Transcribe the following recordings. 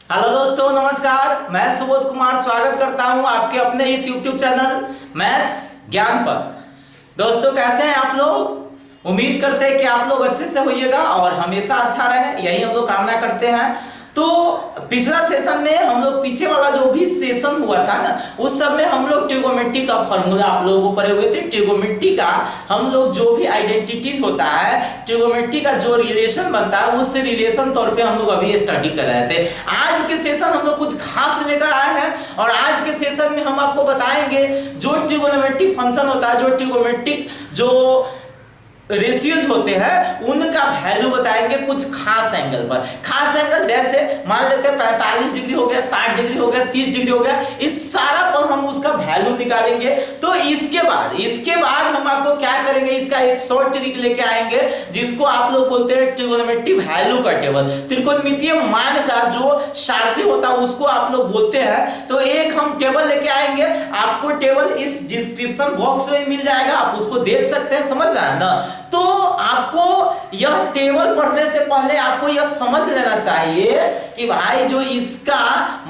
Hello दोस्तों, नमस्कार। मैं सुबोध कुमार स्वागत करता हूं आपके अपने इस YouTube चैनल मैथ्स ज्ञान पर। दोस्तों, कैसे हैं आप लोग? उम्मीद करते हैं कि आप लोग अच्छे से होइएगा और हमेशा अच्छा रहे, यही हम लोग कामना करते हैं। तो पिछला सेशन में हम लोग पीछे वाला जो भी सेशन हुआ था ना, उस सब में हम लोग ट्रिगोनोमेट्री का फॉर्मूला आप लोगों को पढ़े हुए थे। ट्रिगोनोमेट्री का हम लोग जो भी आइडेंटिटीज होता है, ट्रिगोनोमेट्री का जो रिलेशन बनता है, उस रिलेशन तौर पे हम लोग अभी स्टडी कर रहे थे। आज के सेशन हम लोग कुछ खास लेकर आए हैं और आज के सेशन में हम आपको बताएंगे जो ट्रिगोनोमेट्रिक फंक्शन होता है, जो ट्रिगोनोमेट्रिक जो रेशियोज होते हैं, उनका वैल्यू बताएंगे कुछ खास एंगल पर। खास एंगल जैसे मान लेते हैं 45 डिग्री हो गया, 60 डिग्री हो गया, 30 डिग्री हो गया, इस सारा पर हम उसका वैल्यू निकालेंगे। तो इसके बाद हम आपको क्या करेंगे, इसका एक शॉर्ट ट्रिक लेके आएंगे जिसको आप लोग बोलते हैं ट्रिगोनोमेट्री वैल्यू का टेबल। त्रिकोणमितीय मान का जो सारणी होता है उसको आप लोग बोलते हैं। तो एक हम टेबल लेके आएंगे, आपको टेबल इस डिस्क्रिप्शन बॉक्स में मिल जाएगा, आप उसको देख सकते हैं। समझ रहे हैं ना? तो आपको यह टेबल पढ़ने से पहले आपको यह समझ लेना चाहिए कि भाई जो इसका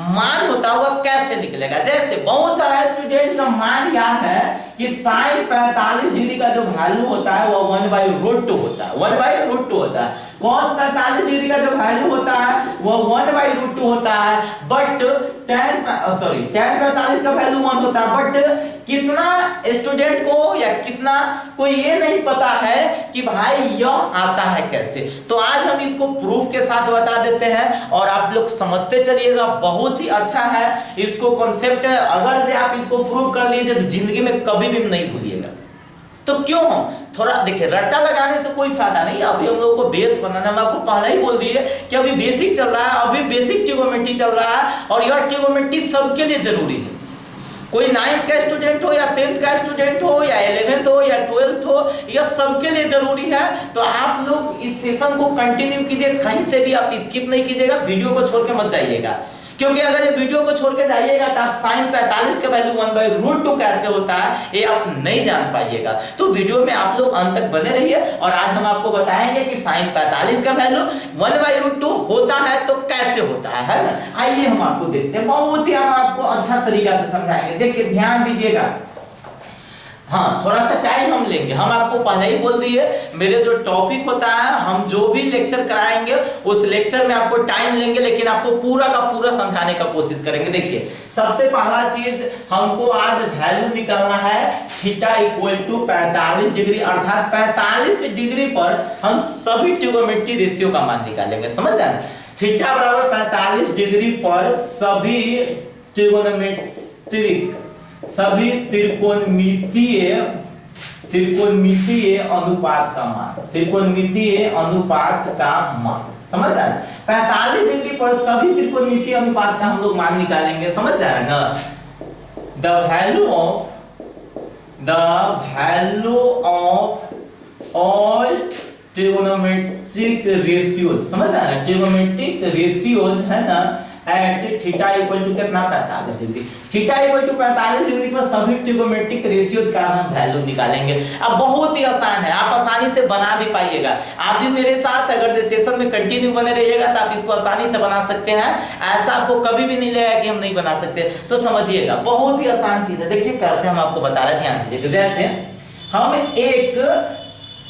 मान होता है वह कैसे निकलेगा। जैसे बहुत सारा स्टूडेंट का मान याद है कि sin 45 डिग्री का जो वैल्यू होता है वह 1/√2 होता है, 1/√2 होता है। cos 45 डिग्री का जो वैल्यू होता है वह 1/√2 होता है। बट tan 45 का वैल्यू 1 होता है। बट कितना स्टूडेंट को या कितना को ये नहीं पता है कि भाई यह आता है कैसे। तो आज हम इसको प्रूफ के साथ बता देते हैं और आप लोग समझते चलिएगा। बहुत ही अच्छा है इसको कॉन्सेप्ट। अगर से आप इसको प्रूफ कर लीजिए तो जिंदगी में कभी भी नहीं भूलिएगा। तो क्यों हम थोड़ा देखिए, रट्टा लगाने से कोई फायदा नहीं। अभी हम लोगों को बेस बनाना, मैं आपको पहले ही बोल दिए कि अभी बेसिक चल रहा है, अभी बेसिक ट्रिगोनोमेट्री चल रहा है और यह ट्रिगोनोमेट्री सबके लिए जरूरी है। कोई 9th का स्टूडेंट हो या 10th का स्टूडेंट हो या 11th हो या 12th हो, यह सबके लिए जरूरी है। तो आप लोग इस सेशन को कंटिन्यू कीजिए, कहीं से भी आप स्किप नहीं कीजिएगा, वीडियो को छोड़ के मत जाइएगा। क्योंकि अगर ये वीडियो को छोड़ के जाइएगा तो आप sin 45 का वैल्यू 1/√2 कैसे होता है ये आप नहीं जान पाइएगा। तो वीडियो में आप लोग अंत तक बने रहिए और आज हम आपको बताएंगे कि sin 45 का वैल्यू 1/√2 होता है तो कैसे होता है ना। आइए हम आपको देखते हैं, बहुत ही हम आपको अच्छा तरीका से समझाएंगे। देखिए, ध्यान दीजिएगा। हाँ, थोड़ा सा टाइम हम लेंगे। हम आपको पहले ही बोल दिए, मेरे जो टॉपिक होता है, हम जो भी लेक्चर कराएंगे उस लेक्चर में आपको टाइम लेंगे, लेकिन आपको पूरा का पूरा समझाने का कोशिश करेंगे। देखिए, सबसे पहला चीज हमको आज वैल्यू निकालना है थीटा इक्वल टू 45 डिग्री, अर्थात 45 डिग्री पर हम सभी ट्रिगोनोमेट्री रेशियो का मान निकालेंगे। समझ रहे? थीटा बराबर 45 डिग्री पर सभी ट्रिगोनोमेट्रिक, सभी त्रिकोणमितीय अनुपात का मान, त्रिकोणमितीय अनुपात का मान। समझ रहे हैं? 45 डिग्री पर सभी त्रिकोणमितीय अनुपात का हम लोग मान निकालेंगे। समझ रहे हैं ना? The value of all trigonometric ratios, समझ रहे हैं? ट्रिगोनोमेट्रिक रेशियोज है ना एट थीटा इक्वल टू कितना, 45 degree. Theta equal to 45 degree पर सभी ट्रिगोनोमेट्रिक रेशियोज का हम वैल्यू निकालेंगे। अब बहुत ही आसान है, आप आसानी से बना भी पाइएगा। आप भी मेरे साथ अगर सेशन में कंटिन्यू बने रहिएगा तो आप इसको आसानी से बना सकते हैं। ऐसा आपको कभी भी नहीं लगेगा कि हम नहीं बना सकते। तो समझिएगा, बहुत ही आसान चीज है। देखिए कैसे हम आपको बता रहे हैं, ध्यान दीजिए। जैसे हम एक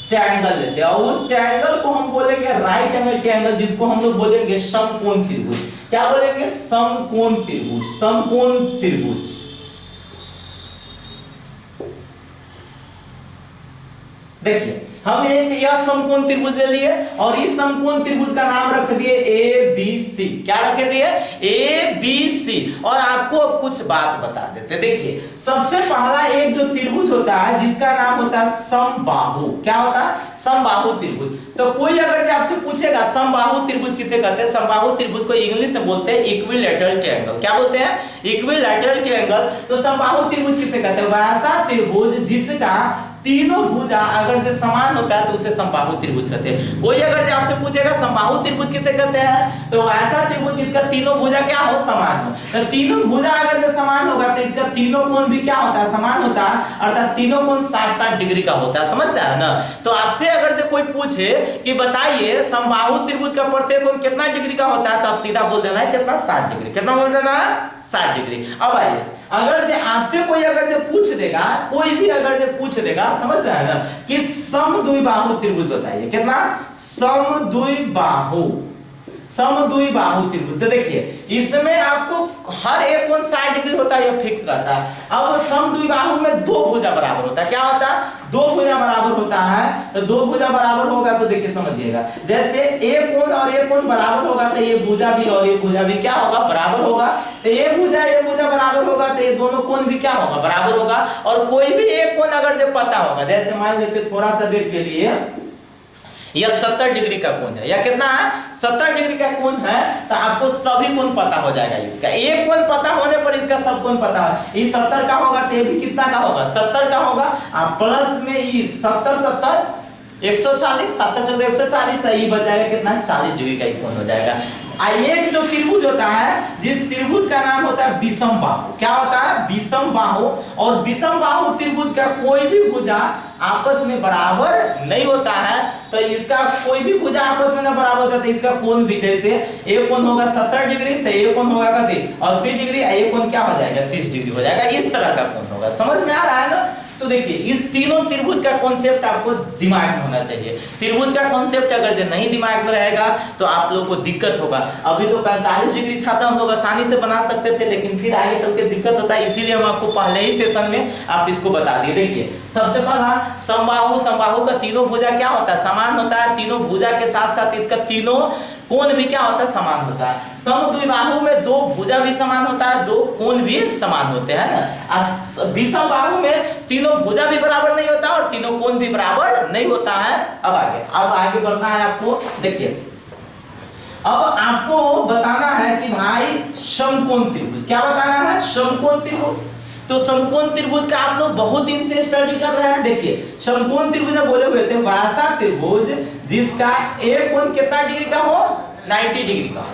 ट्रायंगल लेते हैं और उस ट्रायंगल को हम बोलेंगे राइट एंगल ट्रायंगल, जिसको हम लोग बोलेंगे समकोण त्रिभुज। क्या बोलेंगे? समकोण त्रिभुज, समकोण त्रिभुज। देखिए, हम एक यह समकोण त्रिभुज ले लिए और इस समकोण त्रिभुज का नाम रख दिए ABC। क्या रख दिए? ABC। और आपको अब कुछ बात बता देते। देखिए, सबसे पहला एक जो त्रिभुज होता है जिसका नाम होता है समबाहु। क्या होता है? समबाहु त्रिभुज। तो कोई अगर आपसे पूछेगा समबाहु त्रिभुज किसे कहते हैं, समबाहु त्रिभुज को इंग्लिश में बोलते हैं इक्विलैटरल ट्रायंगल। क्या बोलते हैं? Equilateral triangle. तो समबाहु त्रिभुज किसे कहते हैं? वैसा त्रिभुज जिसका तीनों भुजा अगर जो समान होता है तो उसे समबाहु त्रिभुज कहते हैं। कोई अगर जो आपसे पूछेगा समबाहु त्रिभुज किसे कहते हैं, तो ऐसा त्रिभुज जिसका तीनों भुजा क्या हो, समान हो। तो तीनों भुजा अगर जो समान होगा तो इसका तीनों कोण भी क्या होता है, समान होता है, अर्थात तीनों कोण 60-60 डिग्री का होता है। समझता है ना। तो आपसे अगर जो कोई पूछे कि बताइए समबाहु त्रिभुज का प्रत्येक कोण कितना डिग्री का होता है, तो आप सीधा बोल देना है कितना, 60 डिग्री। कितना बोल देना है, 60 डिग्री। अब आइए, अगर जो आपसे कोई अगर जो पूछ देगा, कोई भी अगर जो पूछ देगा, समझ रहे हैं ना, कि समद्विबाहु त्रिभुज बताइए, कितना, समद्विबाहु त्रिभुज। तो देखिए इसमें आपको हर एक कोण 60 डिग्री होता है, यह फिक्स रहता है। अब समद्विबाहु में दो भुजा बराबर होता है, क्या होता है, दो भुजा बराबर होता है। तो दो भुजा बराबर होगा तो देखिए समझिएगा, जैसे एक कोण और एक कोण बराबर होगा तो ये भुजा भी और ये भुजा भी क्या होगा, बराबर होगा। तो ये भुजा बराबर होगा तो ये दोनों कोण भी क्या होगा, बराबर होगा। और कोई भी एक कोण अगर जब पता होगा, जैसे मान लेते थोड़ा सा देर के लिए यह 70 डिग्री का कोण है, या कितना है, 70 डिग्री का कोण है, तो आपको सभी कोण पता हो जाएगा। इसका एक कोण पता होने पर इसका सब कोण पता है। ये 70 का होगा तो ये भी कितना का होगा, 70 का होगा। आप प्लस में ये 70 140 7 14 140 सही बच जाएगा, कितना, 40 डिग्री का कोण हो जाएगा। एक जो त्रिभुज होता है, जिस त्रिभुज का नाम होता है विषम बाहु, क्या होता है, विषम बाहु। और विषम बाहु त्रिभुज का कोई भी भुजा आपस में बराबर नहीं होता है। तो इसका कोई भी भुजा आपस में ना बराबर होता है तो इसका कोण भी, जैसे एक कोण होगा 70 डिग्री तो एक कोण होगा कति 80 डिग्री, एक कोण क्या हो जाएगा, 30 डिग्री हो जाएगा। इस तरह का कोण होगा। समझ में आ रहा है ना। तो देखिए इस तीनों त्रिभुज का कॉन्सेप्ट आपको दिमाग में होना चाहिए। त्रिभुज का कॉन्सेप्ट अगर जो नहीं दिमाग में रहेगा तो आप लोगों को दिक्कत होगा। अभी तो 45 डिग्री था तो हम लोग आसानी से बना सकते थे, लेकिन फिर आगे चल के दिक्कत होता है, इसीलिए हम आपको पहले ही सेशन में आप इसको बता दिए। देखिए सबसे पहला समबाहु का तीनों भुजा क्या होता है, समान होता है। तीनों भुजा के साथ साथ इसका तीनों कोण भी क्या होता है, समान होता है। समद्विबाहु में दो भुजा भी समान होता है, दो कोण भी समान होते हैं ना। विषम बाहु में तीनों भुजा भी बराबर नहीं होता और तीनों कोण भी बराबर नहीं होता है। अब आगे बढ़ना है आपको। देखिए अब आपको बताना है कि भाई समकोण त्रिभुज, क्या बताना है, समकोण त्रिभुज। तो समकोण त्रिभुज का आप लोग बहुत दिन से स्टडी कर रहे हैं। देखिए समकोण त्रिभुज बोले हुए थे वैसा त्रिभुज जिसका एक कोण कितना डिग्री का हो, 90 डिग्री का।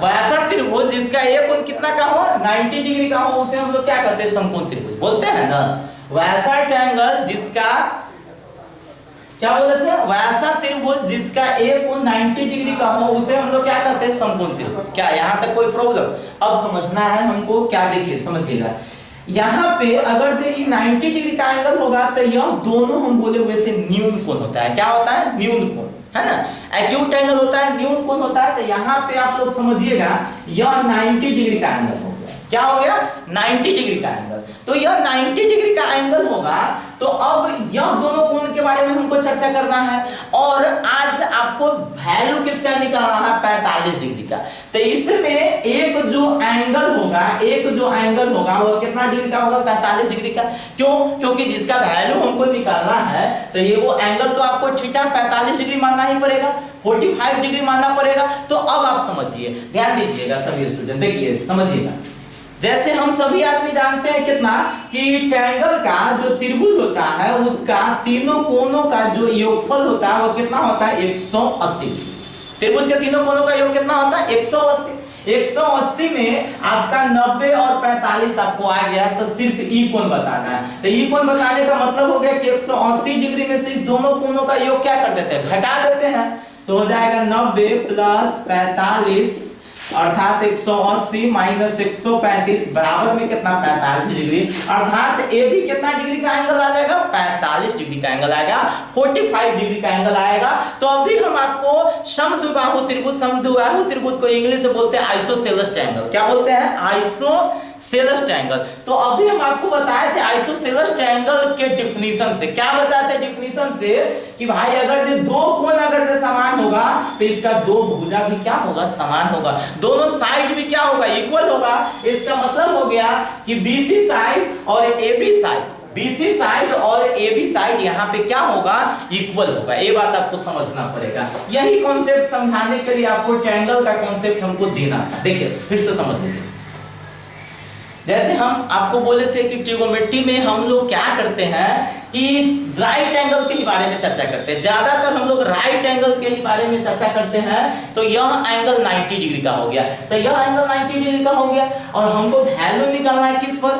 वैसा त्रिभुज जिसका एक कोण कितना का हो, 90 डिग्री का हो, उसे हम लोग क्या कहते हैं, समकोण त्रिभुज बोलते हैं ना। वैसा ट्रायंगल जिसका क्या बोले थे, वैसा त्रिभुज जिसका एक कोण 90 डिग्री का हो, उसे हम लोग क्या कहते हैं, समकोण त्रिभुज। क्या यहाँ तक कोई प्रॉब्लम? अब समझना है हमको। क्या देखिए समझिएगा, यहाँ पे अगर ये 90 डिग्री का एंगल होगा तो यह दोनों हम बोले हुए थे न्यून कोण होता है। क्या होता है, न्यून कोण, है ना। एक्यूट एंगल होता है, न्यून कोण होता है। तो यहाँ पे आप लोग समझिएगा यह 90 डिग्री का एंगल हो गया। क्या हो गया, 90 डिग्री का एंगल। तो यह 90 डिग्री का एंगल होगा। तो अब यह दोनों कोण के बारे में हमको चर्चा करना है और आज आपको वैल्यू किसका निकालना है, 45 डिग्री का। तो इसमें एक जो एंगल होगा वो कितना डिग्री का होगा, 45 डिग्री का। क्यों? क्योंकि जिसका वैल्यू हमको निकालना है तो ये वो एंगल तो आपको थीटा 45 डिग्री मानना ही पड़ेगा, 45 डिग्री मानना पड़ेगा। तो अब आप समझिए, ध्यान दीजिएगा सभी स्टूडेंट, देखिए समझिएगा। जैसे हम सभी आदमी जानते हैं कितना कि ट्रायंगल का जो त्रिभुज होता है उसका तीनों कोणों का जो योगफल होता है वो कितना होता है, 180। त्रिभुज के तीनों कोणों का योग कितना होता है, 180। 180 में आपका 90 और 45 आपको आ गया तो सिर्फ ई कोण बताना है। तो ई कोण बताने का मतलब हो गया कि 180 डिग्री में से इस दोनों कोणों का योग क्या कर देते हैं, घटा देते हैं। तो हो जाएगा 90 प्लस 45 अर्थात 180 माइनस 135 बराबर में कितना, 45 डिग्री। अर्थात ए भी कितना डिग्री का एंगल आ जाएगा, 45 डिग्री का एंगल आएगा, 45 डिग्री का एंगल आएगा। तो अभी हम आपको समद्विबाहु त्रिभुज को इंग्लिश से बोलते हैं आइसोसेलेस ट्रायंगल। क्या बोलते हैं, आइसोसेलेस ट्रायंगल। तो अभी हम आपको बताए थे आइसोसेलेस ट्रायंगल के डेफिनेशन से। क्या बताते हैं डेफिनेशन से कि भाई अगर जो दो कोण अगर जो समान होगा तो इसका दो भुजा भी क्या होगा, समान होगा। दोनों साइड भी क्या होगा, इक्वल होगा। इसका मतलब हो गया कि बीसी साइड और एबी साइड यहाँ पे क्या होगा, इक्वल होगा। ये बात आपको समझना पड़ेगा। यही कॉन्सेप्ट समझाने के लिए आपको ट्रायंगल का कॉन्सेप्ट हमको देना था। देखिए फिर से समझ लीजिए, जैसे हम आपको बोले थे कि ट्रिगोनोमेट्री में हम लोग क्या करते हैं कि राइट एंगल के ही बारे में चर्चा करते हैं, ज्यादातर हम लोग राइट एंगल के ही बारे में चर्चा करते हैं। तो यह एंगल 90 डिग्री का हो गया, तो यह एंगल 90 डिग्री का हो गया और हमको वैल्यू निकालना है किस पर,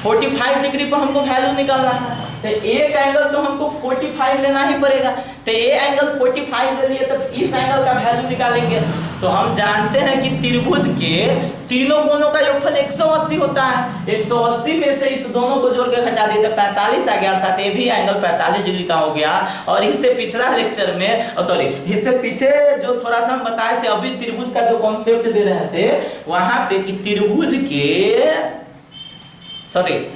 45 डिग्री पर हमको वैल्यू निकालना है। तो एक एंगल तो हमको 45 लेना ही पड़ेगा, तो ये एंगल 45 ले लिए, तो इस एंगल का वैल्यू निकालेंगे। तो हम जानते हैं कि त्रिभुज के तीनों कोनों का योगफल 180 होता है। 180 में से इस दोनों को जोड़ के घटा दिए तो 45 आ गया, अर्थात ये भी एंगल 45 डिग्री का हो गया। और इससे पिछला लेक्चर में इससे पीछे जो थोड़ा सा हम बताए थे, अभी त्रिभुज का जो कॉन्सेप्ट दे रहे थे वहां पे कि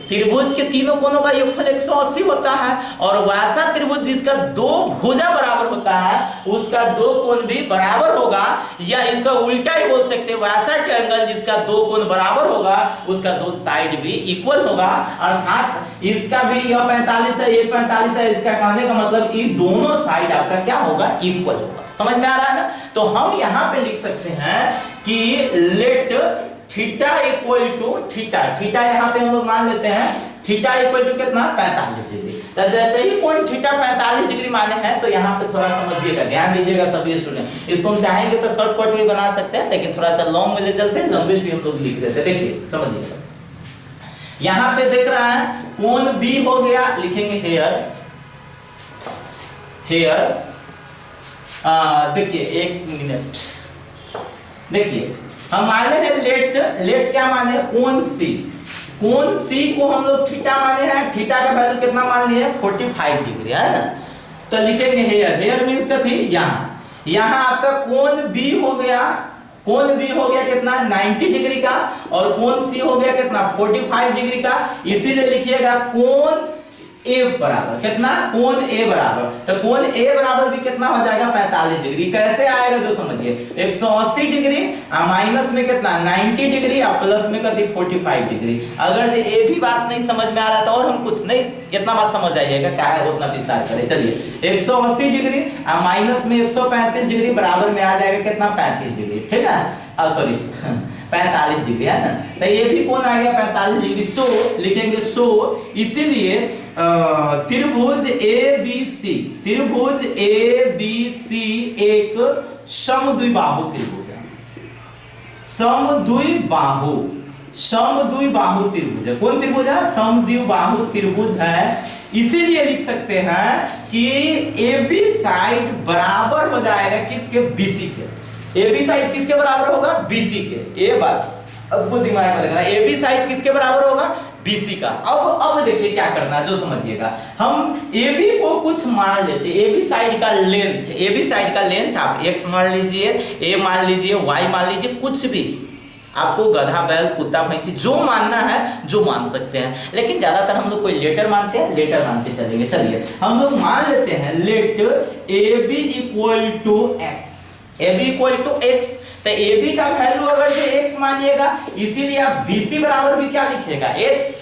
त्रिभुज के तीनों कोनों का योगफल 180 होता है, और वैसा त्रिभुज जिसका दो भुजा बराबर होता है उसका दो कोण भी बराबर होगा, या इसका उल्टा ही बोल सकते हैं, वैसा ट्रायंगल जिसका दो कोण बराबर होगा उसका दो साइड भी इक्वल होगा। अर्थात इसका भी यह 45 है, ये 45 है, इसका कहने का मतलब ये दोनों साइड आपका क्या होगा, इक्वल होगा। समझ में आ रहा है ना? तो हम यहाँ पे लिख सकते हैं कि let theta equal to theta, theta यहाँ पे हम लोग मान लेते हैं थीटा इक्वल टू कितना, 45 डिग्री। तो जैसे ही पॉइंट थीटा 45 डिग्री माने हैं, तो यहाँ पे थोड़ा समझिएगा, ध्यान दीजिएगा सभी स्टूडेंट। इसको हम चाहेंगे तो शॉर्टकट भी बना सकते हैं, लेकिन थोड़ा सा लॉन्ग में ले चलते हैं, लंबे भी हम लोग लिख देते हैं। देखिए समझिएगा, यहाँ पे देख रहा है कोण बी हो गया, लिखेंगे हेयर, देखिए एक मिनट, देखिए हम माने हैं लेट क्या माने हैं, कोण सी को हम लोग थीटा माने हैं, थीटा का वैल्यू कितना मान लिए 45 डिग्री है ना। तो लिखेंगे हेयर मींस का थी यहाँ आपका कोण बी हो गया, कितना 90 डिग्री का, और कोण सी हो गया कितना 45 डिग्री का। इसीलिए लिखिएगा कोण ए बराबर कितना, कोण ए बराबर, तो कोण ए बराबर भी कितना हो जाएगा 45 डिग्री। कैसे आएगा जो समझिए, 180 डिग्री माइनस में कितना 90 डिग्री और प्लस में कति 45 डिग्री। अगर ये भी बात नहीं समझ में आ रहा तो और हम कुछ नहीं, इतना बात समझ जाइएगा, क्या है उतना विस्तार करें। चलिए 180 डिग्री माइनस में 135 डिग्री बराबर में आ जाएगा कितना 35 डिग्री, ठीक है, सॉरी 45 डिग्री है ना। तो ये भी कोण आ गया 45 डिग्री। सो लिखेंगे सो, इसीलिए त्रिभुज ABC एक समद्विबाहु त्रिभुज है, समद्विबाहु त्रिभुज है। कौन त्रिभुज है, समद्विबाहु त्रिभुज है। इसीलिए लिख सकते हैं कि AB साइड बराबर हो जाएगा किसके, BC के। AB साइड किसके बराबर होगा, BC के। ये बात अब दिमाग में रखना, AB साइड किसके बराबर होगा, BC का। अब देखिए क्या करना है जो समझिएगा, हम AB को कुछ मान लेते, AB साइड का लेंथ आप x मान लीजिए, A मान लीजिए, y मान लीजिए, कुछ भी आपको गधा बैल कुत्ता भैंसी जो मानना है जो मान सकते हैं, लेकिन ज्यादातर हम लोग कोई लेटर मानते हैं, लेटर मान के चलेंगे। चलिए हम लोग मान लेते हैं let AB equal to x, AB equal to x। तो AB का वैल्यू अगर से x मानिएगा, इसीलिए आप BC बराबर भी क्या लिखिएगा, x।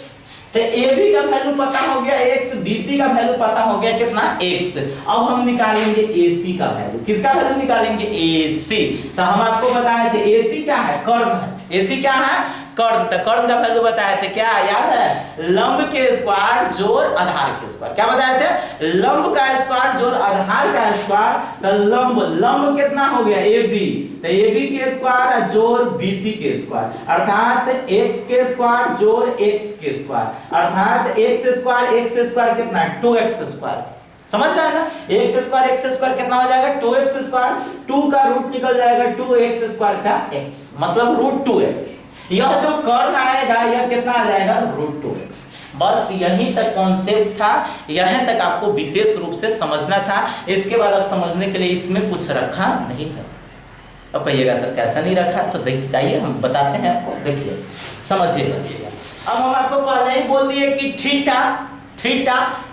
तो AB का वैल्यू पता हो गया x, BC का वैल्यू पता हो गया कितना x। अब हम निकालेंगे AC का वैल्यू, किसका वैल्यू निकालेंगे, AC। तो हम आपको बताए थे AC क्या है, कर्ण है। AC क्या है, कर्ण। तो कर्ण का वैल्यू बताए थे क्या याद है, लंब के स्क्वायर जोड़ आधार के स्क्वायर। क्या बताए थे, लंब का स्क्वायर जोड़ आधार का स्क्वायर। तो लंब कितना हो गया AB, तो AB के स्क्वायर जोड़ BC के स्क्वायर, अर्थात x के स्क्वायर जोड़ x के स्क्वायर, अर्थात x स्क्वायर कितना 2x स्क्वायर। समझ रहे हैं ना, x स्क्वायर कितना हो जाएगा 2x स्क्वायर, 2 का रूट निकल जाएगा 2x स्क्वायर का x, मतलब रूट 2x। यह जो कर्ण आएगा यह कितना आ जाएगा रूट 2x। बस यहीं तक कॉन्सेप्ट था, यहीं तक आपको विशेष रूप से समझना था। इसके बाद आप समझने के लिए इसमें कुछ रखा नहीं है। अब कहिएगा सर कैसा नहीं रखा, तो देखिए हम बताते हैं आपको, देखिए समझिए। अब हम आपको पहले ही बोल दिए कि थीटा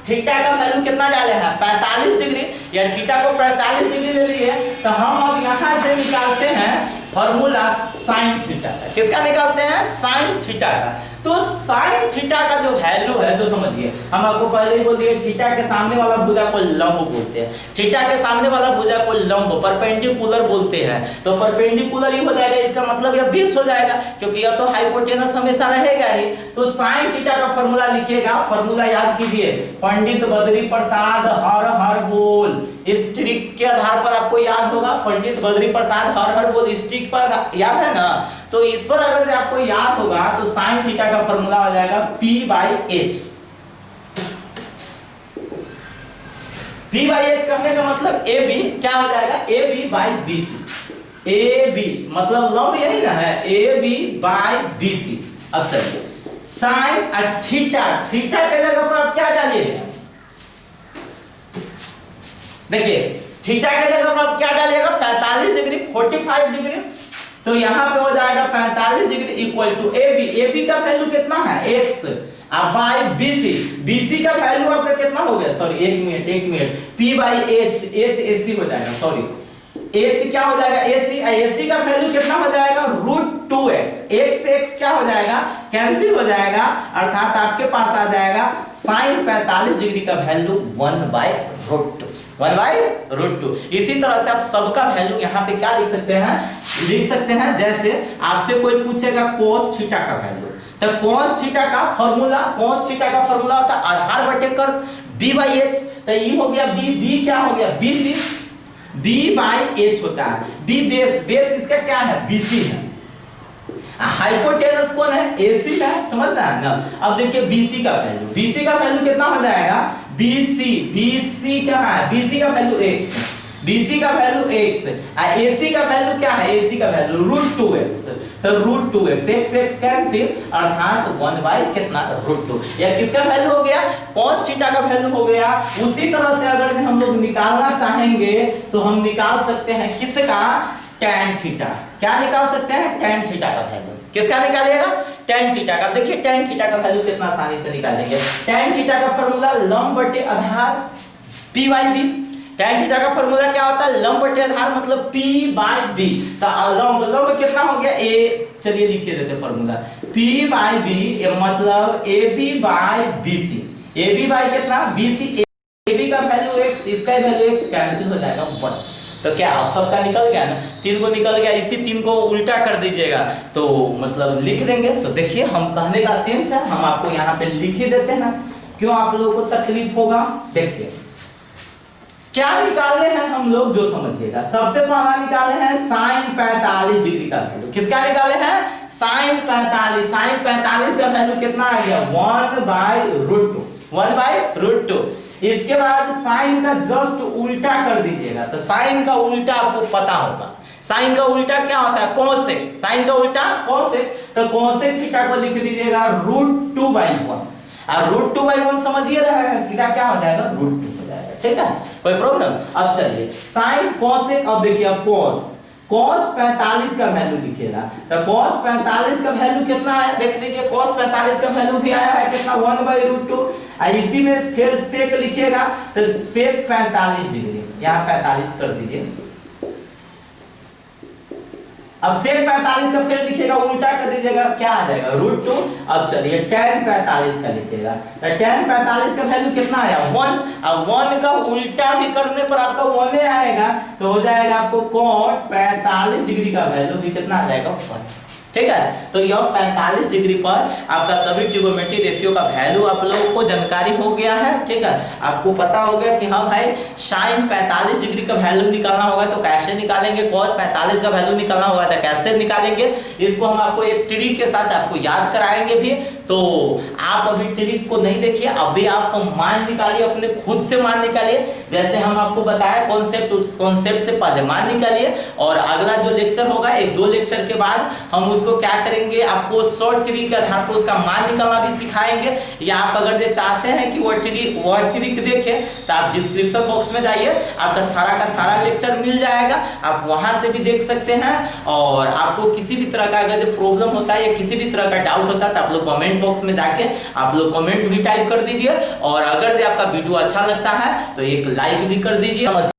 का वैल्यू कितना डाले हैं 45 डिग्री, या थीटा को 45 डिग्री ले लिए। तो हम अब यहाँ से निकालते हैं फॉर्मूला साइन थीटा का। किसका निकालते हैं, साइन थीटा का। तो साइन थीटा का जो वैल्यू है, जो समझिए, हम आपको पहले ही बोल दिए थीटा के सामने वाला भुजा को लंब बोलते हैं। थीटा के सामने वाला भुजा को लंब परपेंडिकुलर बोलते हैं। तो परपेंडिकुलर ही हो जाएगा, इसका मतलब यह बेस हो जाएगा, क्योंकि यह तो हाइपोटेनस हमेशा रहेगा ही। तो साइन थीटा का फॉर्मूला लिखिएगा, फॉर्मूला याद कीजिए, पंडित बद्री प्रसाद हर हर बोल। इस ट्रिक के आधार पर आपको याद होगा, पंडित बद्री प्रसाद हर हर बोल, इस ट्रिक पर याद है ना। तो इस पर अगर आपको याद होगा तो साइन थीटा का फॉर्मूला आ जाएगा P/H। P/H करने का मतलब AB क्या हो जाएगा, AB/BC। AB मतलब लंब यही ना है, AB/BC। अब चलिए साइन और थीटा, थीटा के जगह पर आप क्या डालिएगा, देखिए थीटा के जगह पर आप क्या डालिएगा, 45 डिग्री, 45 डिग्री। तो यहाँ पे हो जाएगा 45 degree equal to AB। AB का वैल्यू कितना है, x, अब बाय BC, BC का वैल्यू आपका कितना हो गया, सॉरी एक मिनट, P/H, H AC हो जाएगा, सॉरी H क्या हो जाएगा, AC, AC का वैल्यू कितना हो जाएगा, √2x, x क्या हो जाएगा, कैंसिल हो जाएगा, अर्थात आपके पास आ जाएगा साइन 45 डिग्री का वैल्यू 1/√2, 1/√2। इसी तरह से आप सबका वैल्यू यहाँ पे क्या लिख सकते हैं, जैसे आपसे कोई पूछेगा cos थीटा का वैल्यू, तो cos थीटा का फॉर्मूला होता है आधार बटे कर B/H। तो ये हो गया B क्या हो गया, BC, B/H होता है, B बेस इसका क्या है, BC है। हाइपोटेनस कौन है, AC का, समझना है ना। अब देखिए BC का वैल्यू कितना हो जाएगा, BC क्या है, BC का वैल्यू x, BC का वैल्यू x, AC का वैल्यू क्या है, AC का वैल्यू √2x। तो √2x, x कैंसिल, अर्थात 1 कितना, √2। या किसका वैल्यू हो गया, cos थीटा का वैल्यू हो गया। उसी तरह से अगर हम लोग निकालना चाहेंगे तो हम निकाल सकते हैं किसका, tan थीटा। क्या निकाल सकते हैं, tan थीटा का वैल्यू। किसका निकालिएगा, tan थीटा का। देखिए tan थीटा का वैल्यू कितना आसानी से निकालेंगे। tan थीटा का फॉर्मूला लंब बटे आधार P/B। tan थीटा का फॉर्मूला क्या होता है, लंब बटे आधार मतलब P/B। तो लंब कितना हो गया, a, चलिए लिखिए देते फॉर्मूला, P/B मतलब AB/BC। AB कितना, BC, AB का वैल्यू x, इसका वैल्यू x, कैंसिल हो जाएगा 1। तो क्या आप सबका निकल गया ना, 3 को निकल गया। इसी 3 को उल्टा कर दीजिएगा तो मतलब लिख देंगे। तो देखिए हम कहने का सेंस है, हम आपको यहाँ पे लिख ही देते हैं, क्यों आप लोगों को तकलीफ होगा। देखिए क्या निकाले हैं हम लोग, जो समझिएगा। सबसे पहला निकाले हैं साइन 45 डिग्री का वैल्यू। किसका निकाले हैं, साइन 45। साइन 45 का वैल्यू कितना आ गया, 1/√2, 1/√2। इसके बाद साइन का जस्ट उल्टा कर दीजिएगा। तो साइन का उल्टा आपको पता होगा, साइन का उल्टा क्या होता है, कोसेक। साइन का उल्टा कोसेक। तो कोसेक थीटा को लिख दीजिएगा √2/1। और √2/1 समझिए रहा है, सीधा क्या हो जाएगा, √2 हो जाएगा। ठीक है, कोई प्रॉब्लम। अब चलिए साइन कोसेक, अब देखिए अब cos 45 का वैल्यू लिखिएगा। तो cos 45 का वैल्यू कितना है, देख लीजिए cos 45 का वैल्यू भी आया है कितना, 1/√2। और इसी में फिर सेक लिखिएगा, तो सेक 45 डिग्री, यहाँ 45 कर दीजिए। अब सेक 45 का फिर लिखिएगा, उल्टा कर दीजिएगा, क्या आ जाएगा, √2। अब चलिए tan 45 का लिखिएगा। तो tan 45 का वैल्यू कितना आया, 1। अब 1 का उल्टा भी करने पर आपका 1 आएगा, तो हो जाएगा आपको cot 45 डिग्री का वैल्यू भी कितना आ जाएगा, 1। ठीक है, तो यह 45 डिग्री पर आपका सभी ट्रिगोनोमेट्री रेशियो का वैल्यू आप लोगों को जानकारी हो गया है। ठीक है, आपको पता हो गया कि हाँ भाई साइन 45 डिग्री का वैल्यू निकालना होगा तो कैसे निकालेंगे, cos 45 का वैल्यू निकालना होगा तो कैसे निकालेंगे। इसको हम आपको एक ट्रिक के साथ आपको याद कराएंगे भी। तो आप अभी ट्रिक को नहीं देखिए, अभी आप मान निकालिए, अपने खुद से मान निकालिए। जैसे हम आपको बताया कॉन्सेप्ट से पहले मान निकालिए, और अगला जो लेक्चर होगा 1-2 लेक्चर के बाद हम उसको क्या करेंगे, आपको शॉर्ट ट्रिक के आधार पर उसका मान निकालना भी सिखाएंगे। या आप अगर ये चाहते हैं कि वो ट्रिक देखें तो आप डिस्क्रिप्शन बॉक्स में जाइए, आपका सारा का सारा लेक्चर मिल जाएगा, आप वहां से भी देख सकते हैं। और आपको किसी भी तरह का अगर जो प्रॉब्लम होता है या किसी भी तरह का डाउट होता है तो आप लोग कमेंट बॉक्स में जाके आप लोग कमेंट भी टाइप कर दीजिए। और अगर आपका वीडियो अच्छा लगता है तो एक लाइक भी कर दीजिए।